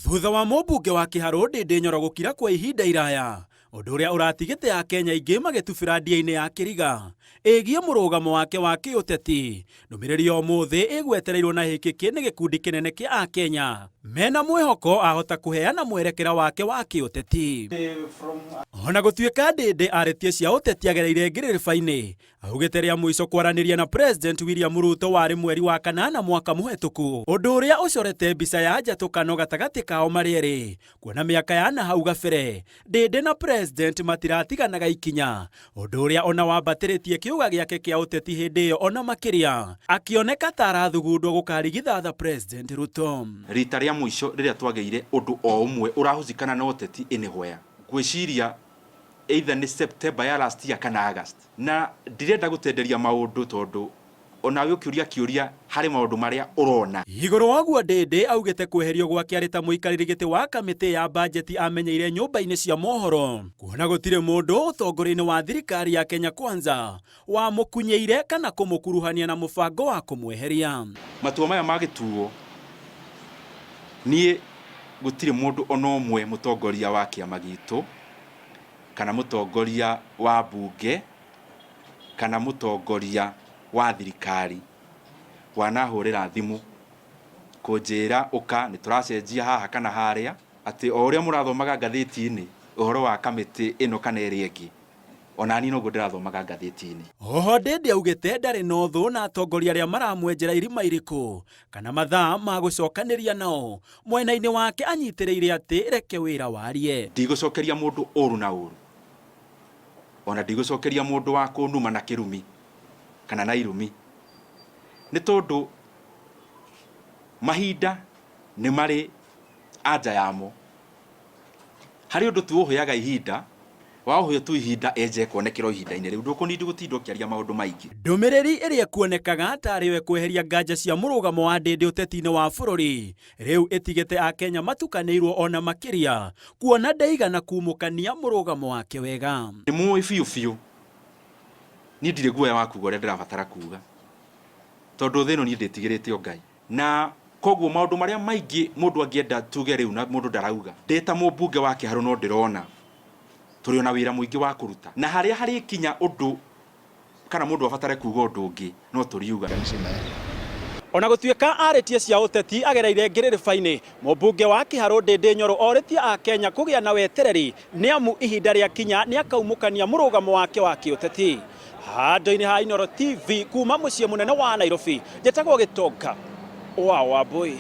Thutha wa mũmbunge wa Kĩharũ Ndindi Nyoro gũkira kwa ihinda iraya, ũndũ ũrĩa ũratigĩte Akenya aingĩ magĩtubĩra ndia-inĩ ya kĩriga ĩgiĩ mũrũgamo wake wa kĩũteti, ndũmĩrĩri ya ũmũthĩ ĩgwetereirwo na hĩkĩkĩ nĩ gĩkundi kĩnene kĩa Akenya mena mwĩhoko ahota kũheana mwerekera wake wa kĩũteti. Ona gũtuĩka Ndindi arĩtie cia ũteti agereire ngĩrĩrĩba-inĩ, augĩte rĩa mũico kwaranĩria na President William Ruto warĩ mweri wa kanana mwaka mũhetũku, ũndũ ũrĩa ũcorete mbica ya njatũkano gatagatĩ kao marĩ erĩ, kuona mĩaka ya na hau gabere Ndindi na President matiratiganaga ikinya, ũndũ ũrĩa ona wambatĩrĩtie kĩuga gĩake kĩa ũteti hĩndĩ ĩyo ona makĩria, akĩoneka ta arathugundwo gũkarigithatha President Ruto. Rita rĩa mũico rĩrĩa twagĩire ũndũ o ũmwe ũrahũthĩkana na ũteti ĩnĩhwea, ngwĩciria either nĩ September ya last year kana August, na ndirenda gũtenderia maũndũ tondũ ona ũkĩũria kĩũria harĩ maũndũ marĩa ũrona. Igũrũ waguo Ndindi augĩte kweherio gwake arĩ ta mũikarĩri gĩtĩ wa kamĩtĩ ya bajeti amenyeire nyũmba-inĩ cia mohoro, kuona gũtirĩ mũndũ ũtongoria-inĩ wa thirikari ya Kenya Kwanza wamũkunyĩire kana kũmũkuruhania na mũbango wa kũmweheria. Matua maya magĩtuo niĩ gũtirĩ mũndũ ona ũmwe mũtongoria wa kĩama gitũ kana mũtongoria wa bunge kana mũtongoria wa thirikari wanahũrĩra thimũ kũnjĩra ũka nĩ tũracenjia haha kana harĩa, atĩ o ũrĩa mũrathomaga ngathĩti-inĩ ũhoro wa kamĩtĩ ĩno kana ĩrĩa ĩngĩ, ona niĩ noguo ndĩrathomaga ngathĩti-inĩ. Oho Ndindi augĩte ndarĩ na ũthũ na atongoria arĩa maramwenjera irima irĩkũ kana mathaa ma gũcokanĩria nao, mwena-inĩ wake anyitĩrĩire atĩ reke wĩra warie. Ndigũcokeria mũndũ ũru na ũru, ona ndigũcokeria mũndũ wa kũnuma na kĩrumi kana na irumi, nĩ tondũ mahinda nĩ marĩ anja yamo. Harĩ ũndũ tu ũhũyaga ihinda, waũhũya tu ihinda enje kuonekera ihinda-inĩ rĩu, ndũkũnindi gũtinda ũkĩaria maũndũ maingĩ. Ndũmĩrĩri ĩrĩa kuonekaga tarĩ we kweheria nganja cia mũrũgamo wa Ndindi ũteti-inĩ wa bũrũri rĩu ĩtigĩte Akenya matukanĩirwo ona makĩria, kuona ndaigana kumũkania mũrũgamo wake wega. Nĩ mũĩ biũ biũ niĩ ndirĩ guoya wa kuga ũrĩa ndĩrabatara kuga, tondũ thĩ ĩno niĩ ndĩtigĩrĩte o Ngai, na koguo maũndũ marĩa maingĩ mũndũ angĩenda tuge rĩu na mũndũ ndarauga. Ndĩ ta mũmbunge wa Kĩharũ no ndĩrona tũrĩ ona wĩra mũingĩ wa kũruta, na harĩa harĩ kinya ũndũ kana mũndũ abatare kuga ũndũ ũngĩ no tũriuga. Ona gũtuĩka arĩtie cia ũteti agereire ngĩrĩrĩba-inĩ, mũmbunge wa Kĩharũ Ndindi Nyoro orĩtie Akenya kũgĩa na wetereri nĩ amu ihinda rĩa kinya nĩ akaumũkania mũrũgamo wake wa kĩũteti. Handũ-inĩ ha Nyoro TV kuma mũciĩ mũnene wa Nairobi, njĩtagwo Gĩtonga wa Wambũi.